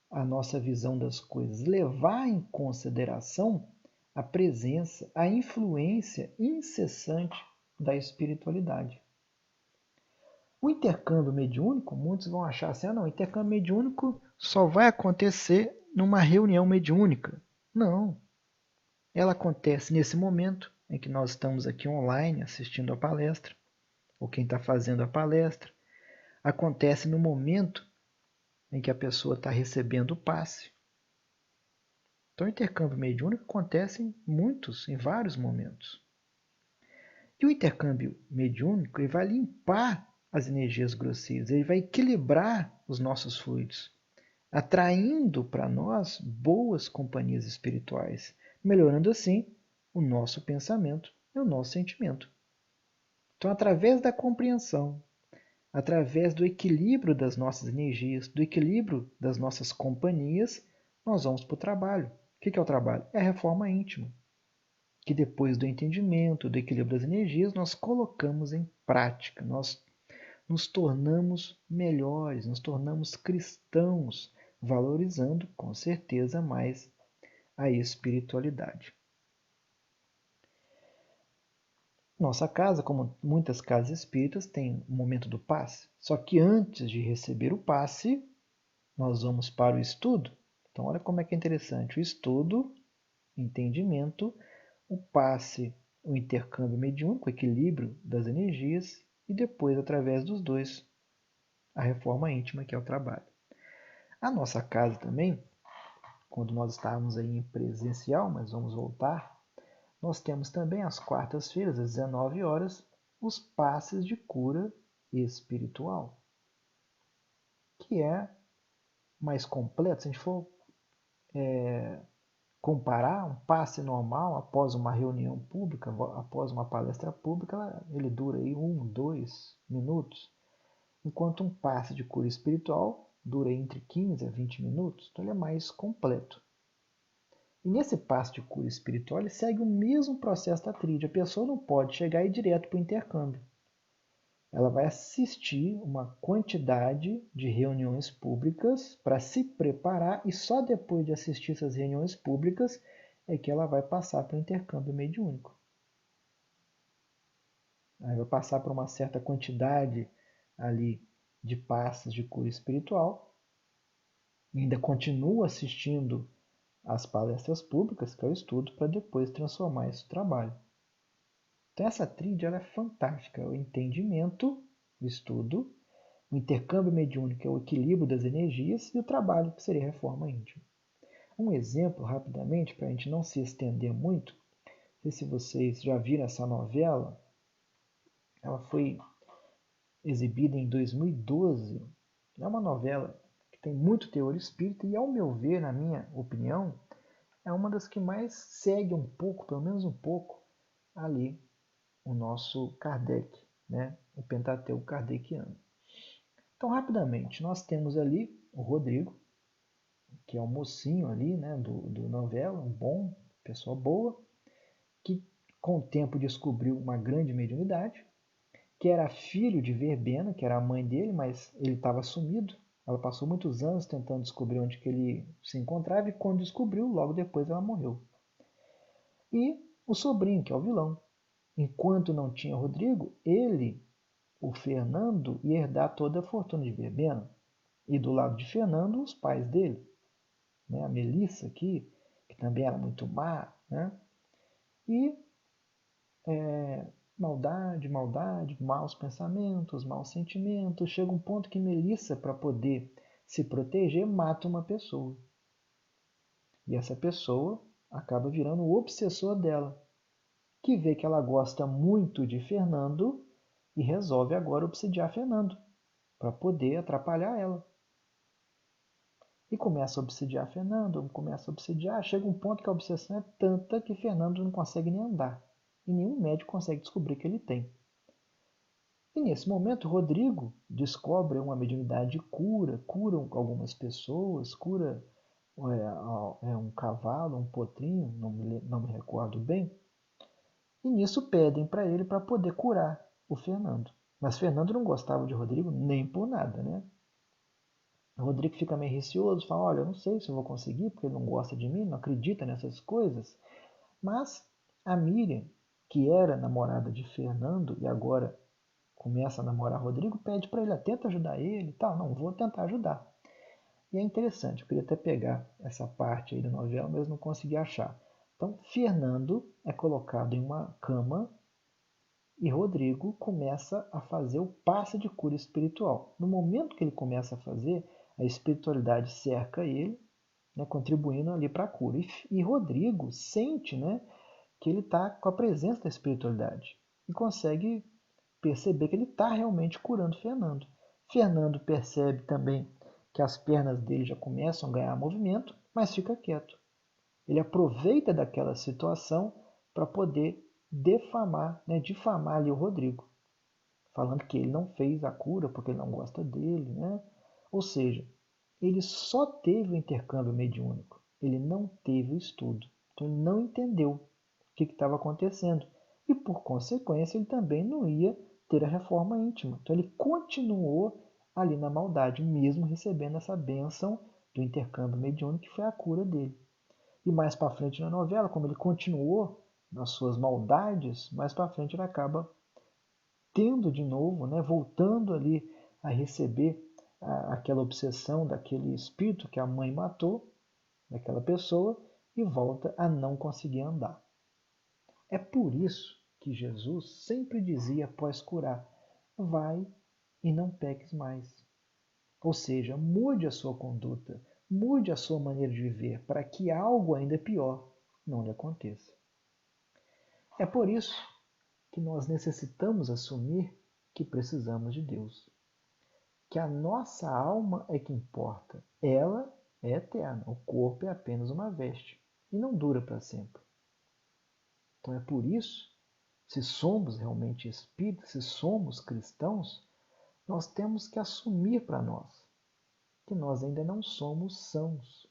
a nossa visão das coisas, levar em consideração a presença, a influência incessante da espiritualidade. O intercâmbio mediúnico, muitos vão achar assim, não, o intercâmbio mediúnico só vai acontecer numa reunião mediúnica. Não. Ela acontece nesse momento em que nós estamos aqui online assistindo a palestra, ou quem está fazendo a palestra. Acontece no momento em que a pessoa está recebendo o passe. Então o intercâmbio mediúnico acontece em vários momentos. E o intercâmbio mediúnico ele vai limpar as energias grosseiras, ele vai equilibrar os nossos fluidos, atraindo para nós boas companhias espirituais, melhorando assim o nosso pensamento e o nosso sentimento. Então, através da compreensão, através do equilíbrio das nossas energias, do equilíbrio das nossas companhias, nós vamos para o trabalho. O que é o trabalho? É a reforma íntima, que depois do entendimento, do equilíbrio das energias, nós colocamos em prática, nós nos tornamos melhores, nos tornamos cristãos, valorizando com certeza mais a espiritualidade. Nossa casa, como muitas casas espíritas, tem o momento do passe, só que antes de receber o passe, nós vamos para o estudo. Então olha como é que é interessante, o estudo, entendimento, o passe, o intercâmbio mediúnico, o equilíbrio das energias, e depois, através dos dois, a reforma íntima, que é o trabalho. A nossa casa também, quando nós estávamos aí em presencial, mas vamos voltar, nós temos também às quartas-feiras, às 19 horas, os passes de cura espiritual, que é mais completo. Se a gente for comparar um passe normal após uma reunião pública, após uma palestra pública, ele dura aí 1, 2 minutos, enquanto um passe de cura espiritual dura entre 15 a 20 minutos, então ele é mais completo. E nesse passe de cura espiritual, ele segue o mesmo processo da tríade. A pessoa não pode chegar e ir direto para o intercâmbio. Ela vai assistir uma quantidade de reuniões públicas para se preparar e só depois de assistir essas reuniões públicas é que ela vai passar para o intercâmbio mediúnico. Aí vai passar por uma certa quantidade ali de passes de cura espiritual, ainda continua assistindo às palestras públicas, que é o estudo, para depois transformar isso em trabalho. Então essa tríade ela é fantástica, o entendimento, o estudo, o intercâmbio mediúnico, que é o equilíbrio das energias, e o trabalho, que seria a reforma íntima. Um exemplo, rapidamente, para a gente não se estender muito, não sei se vocês já viram essa novela, ela foi exibida em 2012, é uma novela que tem muito teor espírita e, ao meu ver, na minha opinião, é uma das que mais segue um pouco, pelo menos um pouco, ali o nosso Kardec, né? O Pentateuco Kardeciano. Então, rapidamente, nós temos ali o Rodrigo, que é o mocinho ali, né, do novela, um bom, pessoa boa, que com o tempo descobriu uma grande mediunidade, que era filho de Verbena, que era a mãe dele, mas ele estava sumido. Ela passou muitos anos tentando descobrir onde que ele se encontrava e quando descobriu, logo depois ela morreu. E o sobrinho, que é o vilão. Enquanto não tinha Rodrigo, ele, o Fernando, ia herdar toda a fortuna de Verbena. E do lado de Fernando, os pais dele. Né? A Melissa aqui, que também era muito má. Né? E maldade, maus pensamentos, maus sentimentos. Chega um ponto que Melissa, para poder se proteger, mata uma pessoa. E essa pessoa acaba virando o obsessor dela, que vê que ela gosta muito de Fernando e resolve agora obsidiar Fernando, para poder atrapalhar ela. E começa a obsidiar Fernando, começa a obsidiar, chega um ponto que a obsessão é tanta que Fernando não consegue nem andar. E nenhum médico consegue descobrir que ele tem. E nesse momento, Rodrigo descobre uma mediunidade de cura algumas pessoas, cura um cavalo, um potrinho, não me recordo bem. E nisso pedem para ele para poder curar o Fernando. Mas Fernando não gostava de Rodrigo nem por nada, né? O Rodrigo fica meio receoso, fala, olha, eu não sei se eu vou conseguir, porque ele não gosta de mim, não acredita nessas coisas. Mas a Miriam, que era namorada de Fernando e agora começa a namorar Rodrigo, pede para ele, tenta ajudar ele e tal. Não, vou tentar ajudar. E é interessante, eu queria até pegar essa parte aí da novela, mas não consegui achar. Então, Fernando é colocado em uma cama e Rodrigo começa a fazer o passe de cura espiritual. No momento que ele começa a fazer, a espiritualidade cerca ele, né, contribuindo ali para a cura. E Rodrigo sente, né, que ele está com a presença da espiritualidade e consegue perceber que ele está realmente curando Fernando. Fernando percebe também que as pernas dele já começam a ganhar movimento, mas fica quieto. Ele aproveita daquela situação para poder difamar ali o Rodrigo, falando que ele não fez a cura porque ele não gosta dele, né? Ou seja, ele só teve o intercâmbio mediúnico, ele não teve o estudo, então ele não entendeu o que estava acontecendo e por consequência ele também não ia ter a reforma íntima, então ele continuou ali na maldade, mesmo recebendo essa bênção do intercâmbio mediúnico que foi a cura dele. E mais para frente na novela, como ele continuou nas suas maldades, mais para frente ele acaba tendo de novo, né, voltando ali a receber aquela obsessão daquele espírito que a mãe matou, daquela pessoa, e volta a não conseguir andar. É por isso que Jesus sempre dizia após curar, vai e não peques mais. Ou seja, mude a sua conduta, mude a sua maneira de viver para que algo ainda pior não lhe aconteça. É por isso que nós necessitamos assumir que precisamos de Deus. Que a nossa alma é que importa. Ela é eterna. O corpo é apenas uma veste e não dura para sempre. Então é por isso, se somos realmente espíritas, se somos cristãos, nós temos que assumir para nós que nós ainda não somos sãos.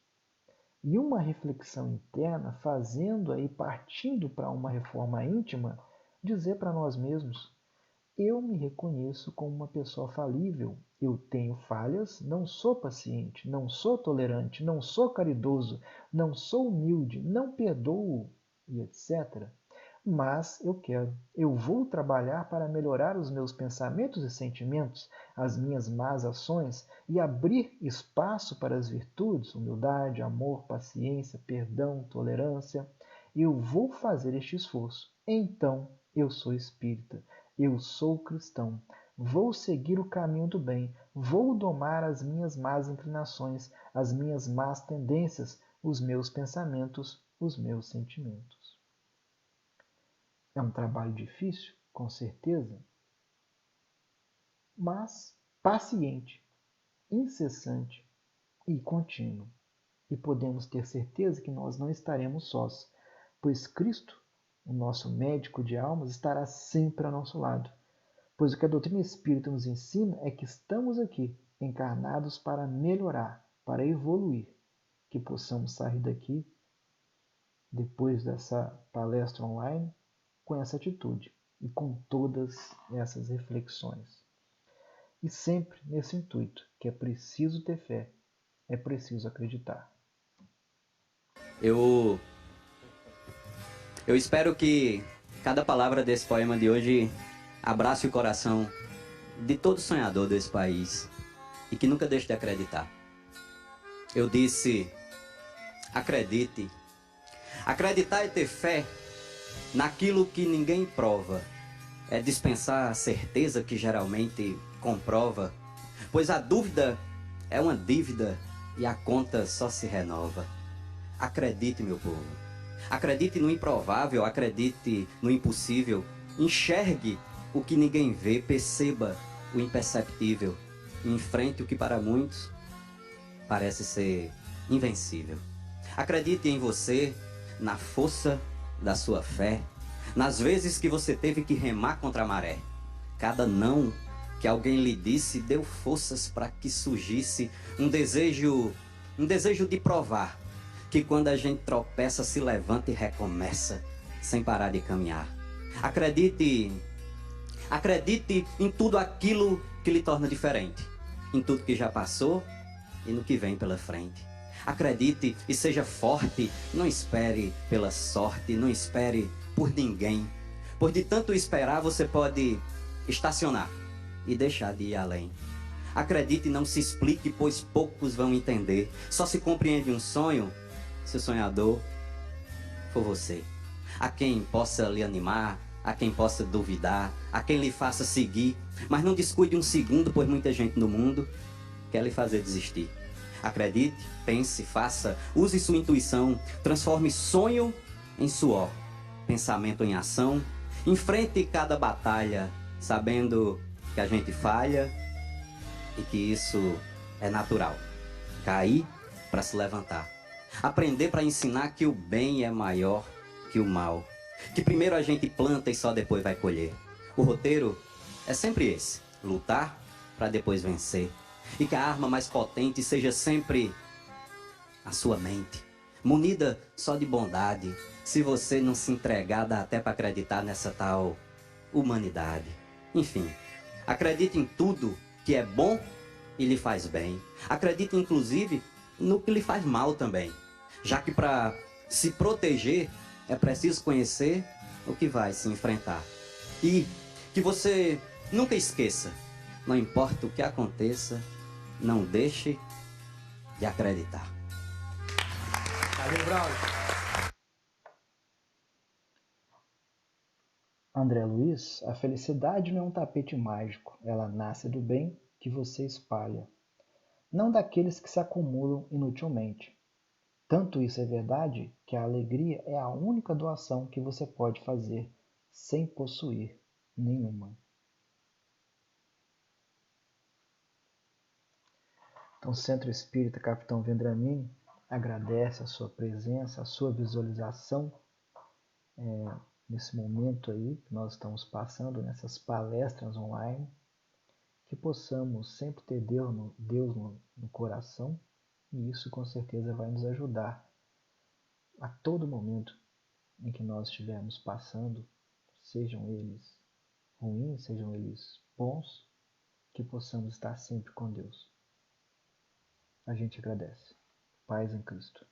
E uma reflexão interna, fazendo aí, partindo para uma reforma íntima, dizer para nós mesmos, eu me reconheço como uma pessoa falível, eu tenho falhas, não sou paciente, não sou tolerante, não sou caridoso, não sou humilde, não perdoo, e etc. Mas eu vou trabalhar para melhorar os meus pensamentos e sentimentos, as minhas más ações e abrir espaço para as virtudes, humildade, amor, paciência, perdão, tolerância. Eu vou fazer este esforço. Então, eu sou espírita, eu sou cristão, vou seguir o caminho do bem, vou domar as minhas más inclinações, as minhas más tendências, os meus pensamentos, os meus sentimentos. É um trabalho difícil, com certeza, mas paciente, incessante e contínuo. e podemos ter certeza que nós não estaremos sós, pois Cristo, o nosso médico de almas, estará sempre ao nosso lado. Pois o que a doutrina espírita nos ensina é que estamos aqui, encarnados para melhorar, para evoluir, que possamos sair daqui, depois dessa palestra online, com essa atitude e com todas essas reflexões. E sempre nesse intuito, que é preciso ter fé, é preciso acreditar. Eu espero que cada palavra desse poema de hoje abrace o coração de todo sonhador desse país e que nunca deixe de acreditar. Eu disse, acredite. Acreditar é ter fé naquilo que ninguém prova. É dispensar a certeza que geralmente comprova, pois a dúvida é uma dívida e a conta só se renova. Acredite, meu povo. Acredite no improvável, acredite no impossível. Enxergue o que ninguém vê, perceba o imperceptível. E enfrente o que para muitos parece ser invencível. Acredite em você, na força da sua fé, nas vezes que você teve que remar contra a maré. Cada não que alguém lhe disse deu forças para que surgisse um desejo de provar que quando a gente tropeça, se levanta e recomeça, sem parar de caminhar. Acredite em tudo aquilo que lhe torna diferente, em tudo que já passou e no que vem pela frente. Acredite e seja forte, não espere pela sorte, não espere por ninguém, pois de tanto esperar você pode estacionar e deixar de ir além. Acredite e não se explique, pois poucos vão entender. Só se compreende um sonho se o sonhador for você. A quem possa lhe animar, a quem possa duvidar, a quem lhe faça seguir, mas não descuide um segundo, pois muita gente no mundo quer lhe fazer desistir. Acredite, pense, faça, use sua intuição, transforme sonho em suor, pensamento em ação, enfrente cada batalha, sabendo que a gente falha e que isso é natural. Cair para se levantar. Aprender para ensinar que o bem é maior que o mal. Que primeiro a gente planta e só depois vai colher. O roteiro é sempre esse: lutar para depois vencer. E que a arma mais potente seja sempre a sua mente, munida só de bondade. Se você não se entregar, dá até para acreditar nessa tal humanidade. Enfim, acredite em tudo que é bom e lhe faz bem. Acredite inclusive no que lhe faz mal também, já que para se proteger é preciso conhecer o que vai se enfrentar. E que você nunca esqueça, não importa o que aconteça, não deixe de acreditar. Valeu, Braulio. André Luiz, a felicidade não é um tapete mágico, ela nasce do bem que você espalha, não daqueles que se acumulam inutilmente. Tanto isso é verdade que a alegria é a única doação que você pode fazer sem possuir nenhuma. Então, o Centro Espírita Capitão Vendramini agradece a sua presença, a sua visualização nesse momento aí que nós estamos passando, nessas palestras online, que possamos sempre ter Deus no coração, e isso com certeza vai nos ajudar a todo momento em que nós estivermos passando, sejam eles ruins, sejam eles bons, que possamos estar sempre com Deus. A gente agradece. Paz em Cristo.